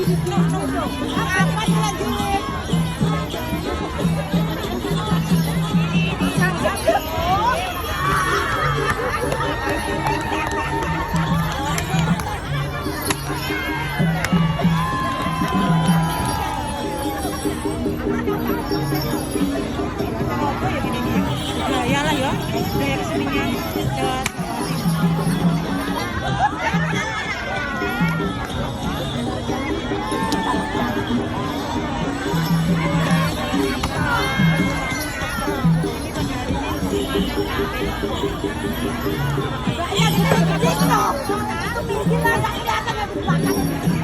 Apa dilanjutin? Ya iyalah ya, dari kesininya. Ya, kita TikTok. Itu gila, tak kelihatan ya di belakang.